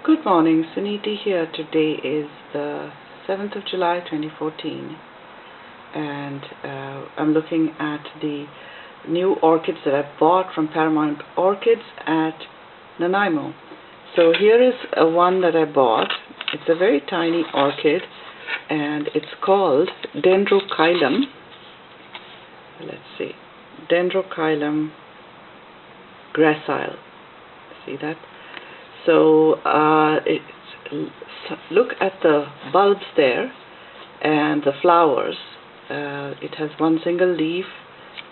Good morning, Suniti here. Today is the 7th of July 2014 and I'm looking at the new orchids that I bought from Paramount Orchids at Nanaimo. So here is one that I bought. It's a very tiny orchid and it's called Dendrochillum. Let's see, Dendrochillum gracile. See that? So look at the bulbs there and the flowers. It has one single leaf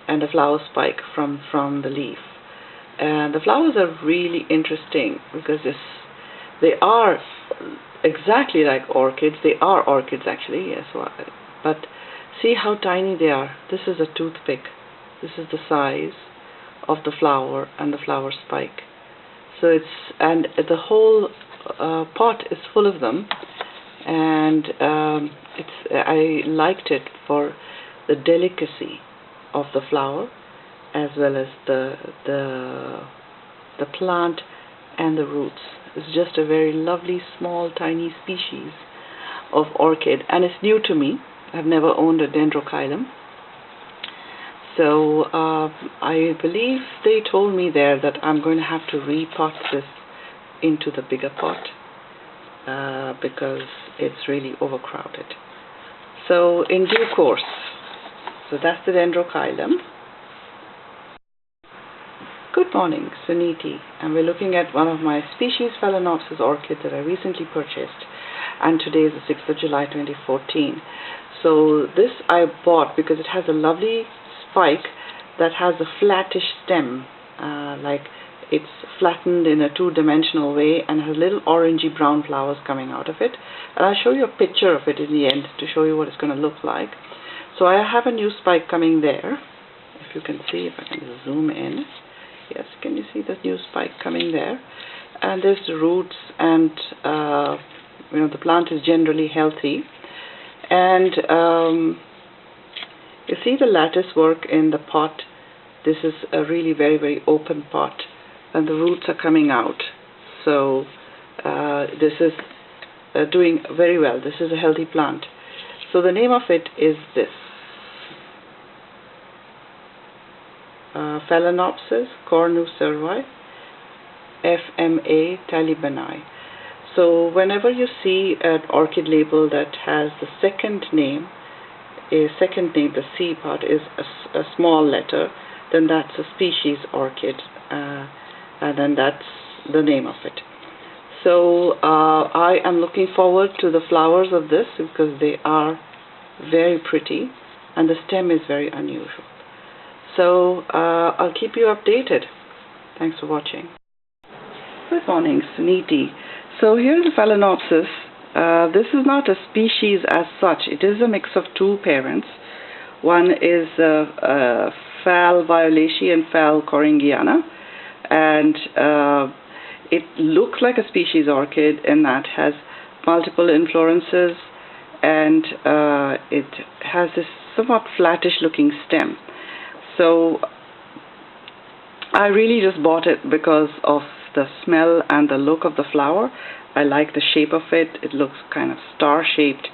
and a flower spike from the leaf. And the flowers are really interesting because they are exactly like orchids. They are orchids actually, yes. But see how tiny they are. This is a toothpick. This is the size of the flower and the flower spike. So the whole pot is full of them, and I liked it for the delicacy of the flower, as well as the plant and the roots. It's just a very lovely, small, tiny species of orchid, and it's new to me. I've never owned a Dendrochillum. So I believe they told me there that I'm going to have to repot this into the bigger pot because it's really overcrowded. So in due course. So that's the Dendrochillum. Good morning, Suniti, and we're looking at one of my species Phalaenopsis orchid that I recently purchased, and today is the 6th of July 2014. So this I bought because it has a lovely spike that has a flattish stem, like it's flattened in a two-dimensional way and has little orangey brown flowers coming out of it. And I'll show you a picture of it in the end to show you what it's going to look like. So I have a new spike coming there. If you can see, if I can zoom in. Yes, can you see the new spike coming there? And there's the roots, and the plant is generally healthy. And you see the lattice work in the pot. This is a really very, very open pot, and the roots are coming out. So this is doing very well. This is a healthy plant. So the name of it is this, Phalaenopsis cornu-cervi, FMA talibani. So whenever you see an orchid label that has the second name, the C part is a small letter, then that's a species orchid, and then that's the name of it. So I am looking forward to the flowers of this because they are very pretty and the stem is very unusual. So I'll keep you updated. Thanks for watching. Good morning, Suniti. So here's the Phalaenopsis. This is not a species as such. It is a mix of two parents. One is Phal violacea and Phal corringiana, and it looks like a species orchid in that has multiple inflorescences, and it has this somewhat flattish looking stem. So I really just bought it because of the smell and the look of the flower. I like the shape of it. It looks kind of star-shaped,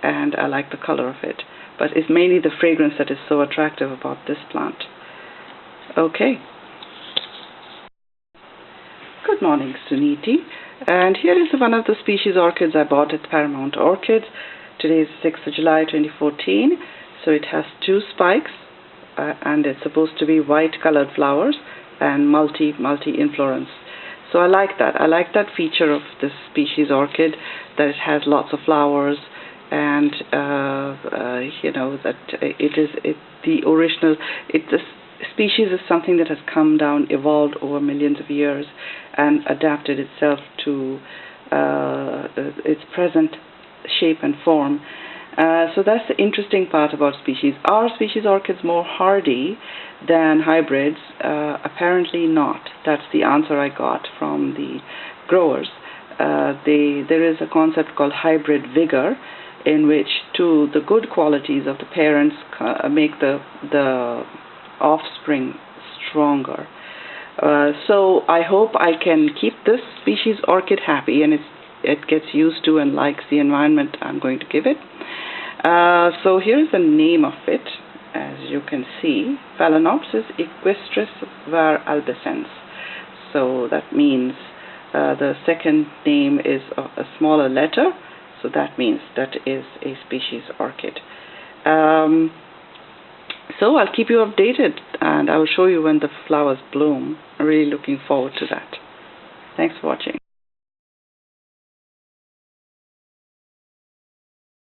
and I like the color of it. But it's mainly the fragrance that is so attractive about this plant. Okay. Good morning, Suniti. And here is one of the species orchids I bought at Paramount Orchids. Today is 6th of July 2014. So it has two spikes, and it's supposed to be white-colored flowers and multi-inflorescence. So I like that. I like that feature of this species orchid, that it has lots of flowers, and that the species is something that has come down, evolved over millions of years, and adapted itself to its present shape and form. So that's the interesting part about species. Are species orchids more hardy than hybrids? Apparently not. That's the answer I got from the growers. There is a concept called hybrid vigor, in which the good qualities of the parents make the offspring stronger. So I hope I can keep this species orchid happy, and it gets used to and likes the environment I'm going to give it. So here's the name of it. As you can see, Phalaenopsis equestris var albicans. So that means the second name is a smaller letter, so that means that is a species orchid. So I'll keep you updated, and I will show you when the flowers bloom. I'm really looking forward to that. Thanks for watching.